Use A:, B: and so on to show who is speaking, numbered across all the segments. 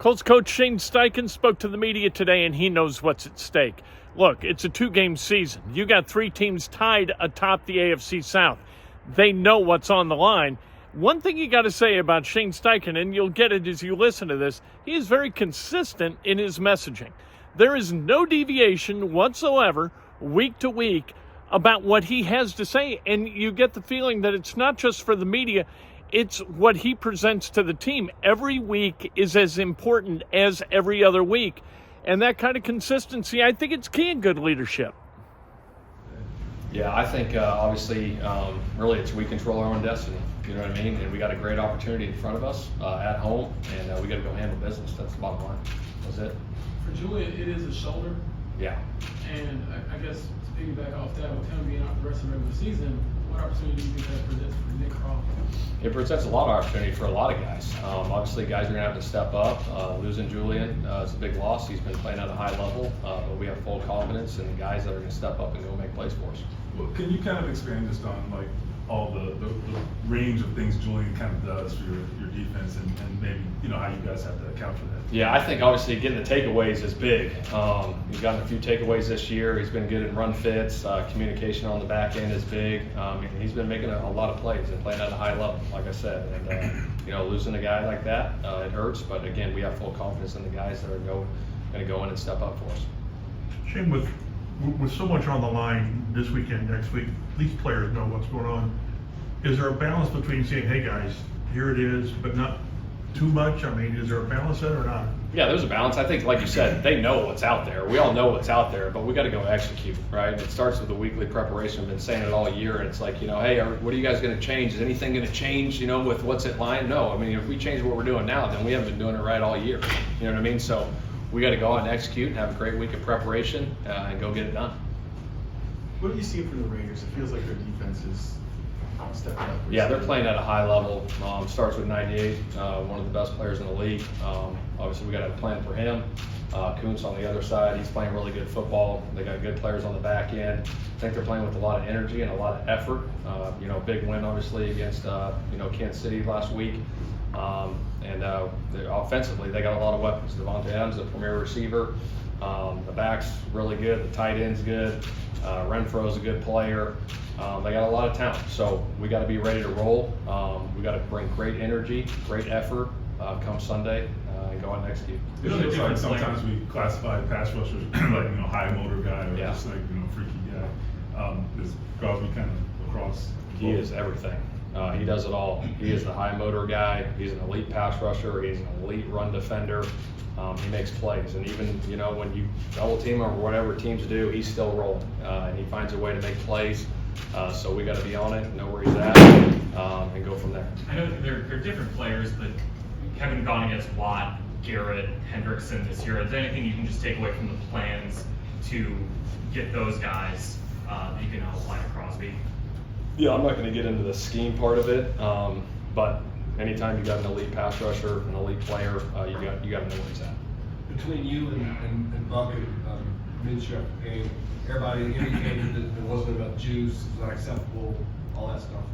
A: Colts coach Shane Steichen spoke to the media today, and he knows what's at stake. Look, it's a two-game season. You got three teams tied atop the AFC South. They know what's on the line. One thing you got to say about Shane Steichen, and you'll get it as you listen to this, he is very consistent in his messaging. There is no deviation whatsoever, week to week, about what he has to say, and you get the feeling that it's not just for the media, it's what he presents to the team. Every week is as important as every other week, and that kind of consistency, I think it's key in good leadership.
B: Yeah, I think obviously, really, it's we control our own destiny. You know what I mean? And we got a great opportunity in front of us at home, and we got to go handle business. That's the bottom line. That's it.
C: For Julian, it is a shoulder.
B: Yeah.
C: And I guess to piggyback off that, with him being out the rest of the regular season, what opportunity do you think that presents for Nick Crawford?
B: It presents a lot of opportunity for a lot of guys. Obviously, guys are going to have to step up. Losing Julian is a big loss. He's been playing at a high level, but we have full confidence in the guys that are going to step up and go make plays for us.
D: Well, can you kind of expand just on like all the range of things Julian kind of does for your defense and maybe, you know, how you guys have to account for that?
B: Yeah, I think obviously getting the takeaways is big. He's gotten a few takeaways this year. He's been good in run fits. Communication on the back end is big. He's been making a lot of plays and playing at a high level, like I said. And, losing a guy like that, it hurts. But again, we have full confidence in the guys that are going to go in and step up for us.
E: Shane, with so much on the line this weekend, next week, these players know what's going on. Is there a balance between saying, hey guys, here it is, but not too much? I mean, is there a balance there or not?
B: Yeah, there's a balance. I think, like you said, they know what's out there. We all know what's out there, but we got to go execute, right? It starts with the weekly preparation. I've been saying it all year, and it's like, hey, what are you guys going to change? Is anything going to change, with what's at line? No. I mean, if we change what we're doing now, then we haven't been doing it right all year. You know what I mean? So we got to go out and execute and have a great week of preparation and go get it done.
F: What do you see from the Raiders? It feels like their defense is stepping up.
B: Yeah, they're playing at a high level. Starts with 98, one of the best players in the league. Obviously, we got a plan for him. Kuntz on the other side, he's playing really good football. They got good players on the back end. I think they're playing with a lot of energy and a lot of effort. Big win obviously against Kansas City last week. Offensively, they got a lot of weapons. Devontae Adams, the premier receiver. The back's really good. The tight end's good. Renfro's a good player. They got a lot of talent, so we got to be ready to roll. We got to bring great energy, great effort come Sunday, and go out and execute.
D: It feels like sometimes we classify pass rushers like high motor guy or
B: Yeah.
D: just like freaky guy. Is Crosby kind of across?
B: He is everything. He does it all. He is the high motor guy. He's an elite pass rusher. He's an elite run defender. He makes plays, and even when you double team or whatever teams do, he's still rolling, and he finds a way to make plays. So we got to be on it, know where he's at, and go from there.
G: I know they're different players, but having gone against Watt, Garrett, Hendrickson this year, is there anything you can just take away from the plans to get those guys that you can outline at Crosby?
B: Yeah, I'm not going to get into the scheme part of it, but anytime you got an elite pass rusher, an elite player, you got to know where he's at.
H: Between you and Buck and Minshew, and everybody indicated that it wasn't about juice, it was not acceptable, all that stuff.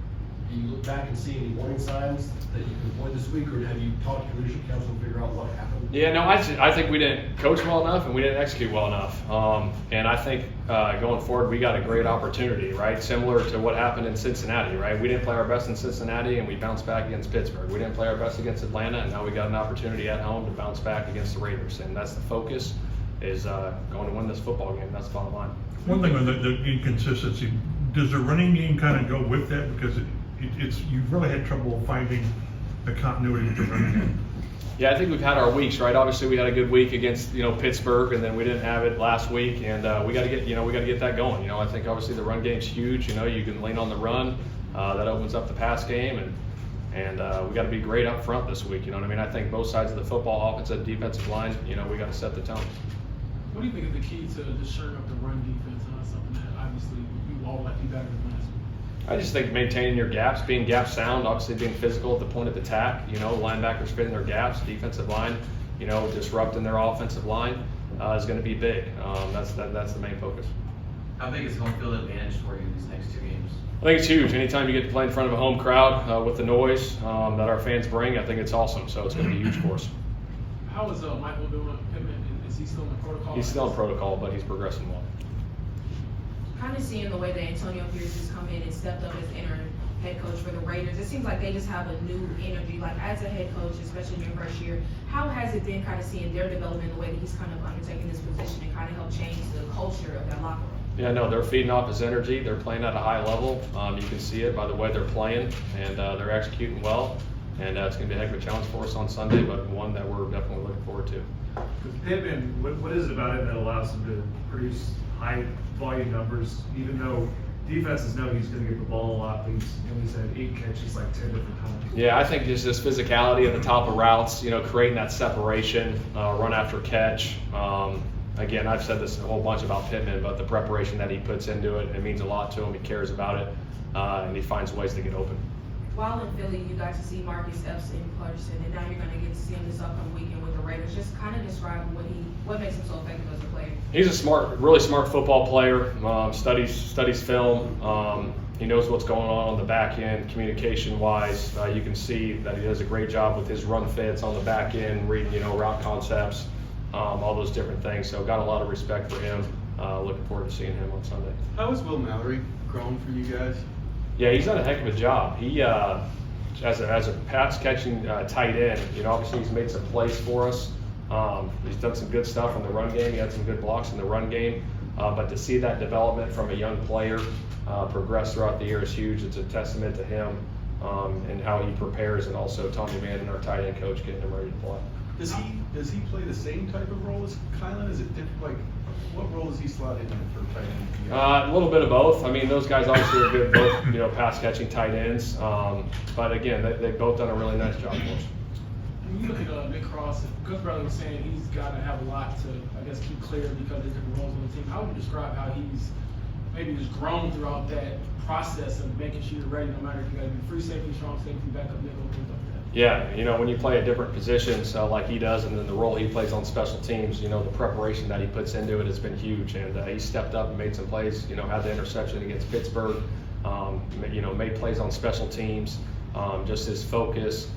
H: Do you look back and see any warning signs that you can avoid this week, or have you talked to your leadership council and figure out what happened?
B: Yeah, no, I think we didn't coach well enough and we didn't execute well enough. And I think going forward, we got a great opportunity, right? Similar to what happened in Cincinnati, right? We didn't play our best in Cincinnati and we bounced back against Pittsburgh. We didn't play our best against Atlanta, and now we got an opportunity at home to bounce back against the Raiders. And that's the focus, is going to win this football game. That's the bottom line.
E: One thing on the inconsistency, does the running game kind of go with that? Because you've really had trouble finding the continuity with the running game.
B: Yeah, I think we've had our weeks, right? Obviously, we had a good week against Pittsburgh, and then we didn't have it last week, and we got to get that going. I think obviously the run game's huge. You can lean on the run, that opens up the pass game, and we got to be great up front this week. You know what I mean? I think both sides of the football, offensive and defensive line, we got to set the tone.
C: What do you think is the key to just shoring up the run defense? Something that obviously you all like you better than last week.
B: I just think maintaining your gaps, being gap sound, obviously being physical at the point of attack, linebackers fitting their gaps, defensive line, disrupting their offensive line is going to be big. That's the main focus.
I: How big is home field advantage for you these next two games?
B: I think it's huge. Anytime you get to play in front of a home crowd with the noise that our fans bring, I think it's awesome. So it's going to be huge for us.
C: How is Michael doing? Pittman, is he still in protocol?
B: He's still in protocol, but he's progressing well.
J: Kind of seeing the way that Antonio Pierce has come in and stepped up as interim head coach for the Raiders, it seems like they just have a new energy. Like as a head coach, especially in your first year, how has it been kind of seeing their development, the way that he's kind of undertaking this position and kind of help change the culture of that locker room?
B: Yeah, no, they're feeding off his energy. They're playing at a high level. You can see it by the way they're playing, and they're executing well. And it's going to be a heck of a challenge for us on Sunday, but one that we're definitely looking forward to.
K: With Pittman, what is it about him that allows him to produce high volume numbers, even though defenses know he's going to get the ball a lot, but he's had 8 catches like 10 different times?
B: Yeah, I think just this physicality at the top of routes, creating that separation, run after catch. Again, I've said this a whole bunch about Pittman, but the preparation that he puts into it means a lot to him. He cares about it, and he finds ways to get open.
J: While in Philly, you got to see Marcus Epps in person, and now you're going to get to see him this upcoming weekend with the Raiders. Just kind of describe what makes him so effective as a player.
B: He's a really smart football player. Studies film. He knows what's going on the back end, communication-wise. You can see that he does a great job with his run fits on the back end, reading route concepts, all those different things. So got a lot of respect for him. Looking forward to seeing him on Sunday.
F: How has Will Mallory grown for you guys?
B: Yeah, he's done a heck of a job. He, as a pass catching tight end, obviously he's made some plays for us. He's done some good stuff in the run game. He had some good blocks in the run game. But to see that development from a young player progress throughout the year is huge. It's a testament to him and how he prepares, and also Tommy Manning, our tight end coach, getting him ready to play.
F: Does he play the same type of role as Kylan? Is it different? Like, what role is he slotted in for tight end?
B: A little bit of both. I mean, those guys obviously are good, both pass catching tight ends. But again, they've both done a really nice job for us.
C: When you look at Nick Cross, Coach Bradley was saying he's got to have a lot to, I guess, keep clear because of the different roles on the team. How would you describe how he's maybe just grown throughout that process of making sure you're ready, no matter if you got to be free safety, strong safety, backup nickel, things like that?
B: Yeah, when you play at different positions like he does, and then the role he plays on special teams, the preparation that he puts into it has been huge. And he stepped up and made some plays. Had the interception against Pittsburgh. Made plays on special teams. Just his focus,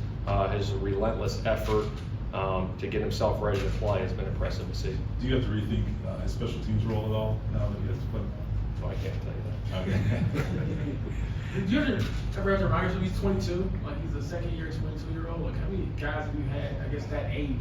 B: his relentless effort to get himself ready to play has been impressive to see.
D: Do you have to rethink his special teams role at all now that he has to play?
B: Well, I can't tell you that.
D: Okay.
C: Did you ever have to remind yourself he's 22? Like he's a second-year 22-year-old. Like how many guys have you had, I guess, that age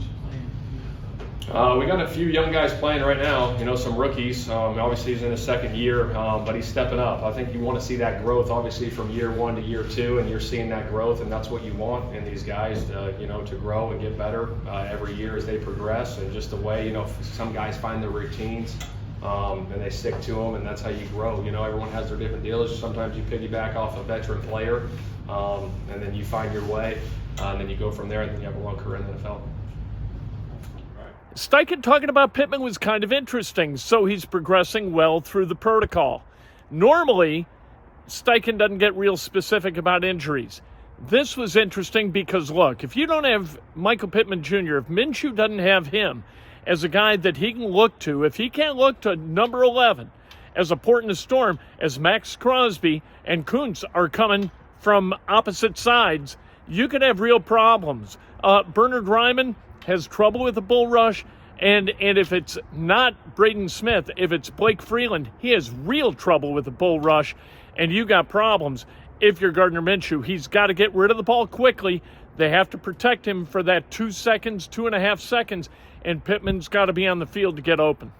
C: playing?
B: We got a few young guys playing right now. Some rookies. Obviously, he's in his second year, but he's stepping up. I think you want to see that growth, obviously, from year 1 to year 2, and you're seeing that growth, and that's what you want in these guys, to grow and get better every year as they progress. And just the way, some guys find their routines. And they stick to them, and that's how you grow. Everyone has their different deals. Sometimes you piggyback off a veteran player, and then you find your way, and then you go from there, and then you have a long career in the NFL.
A: Steichen talking about Pittman was kind of interesting. So he's progressing well through the protocol. Normally, Steichen doesn't get real specific about injuries. This was interesting because, look, if you don't have Michael Pittman Jr., if Minshew doesn't have him as a guy that he can look to, if he can't look to number 11 as a port in the storm, as Max Crosby and Kuntz are coming from opposite sides, you could have real problems. Bernard Ryman has trouble with the bull rush, and if it's not Braden Smith, if it's Blake Freeland, he has real trouble with the bull rush, and you got problems. If you're Gardner Minshew, he's got to get rid of the ball quickly. They have to protect him for that 2 seconds, 2.5 seconds, and Pittman's got to be on the field to get open.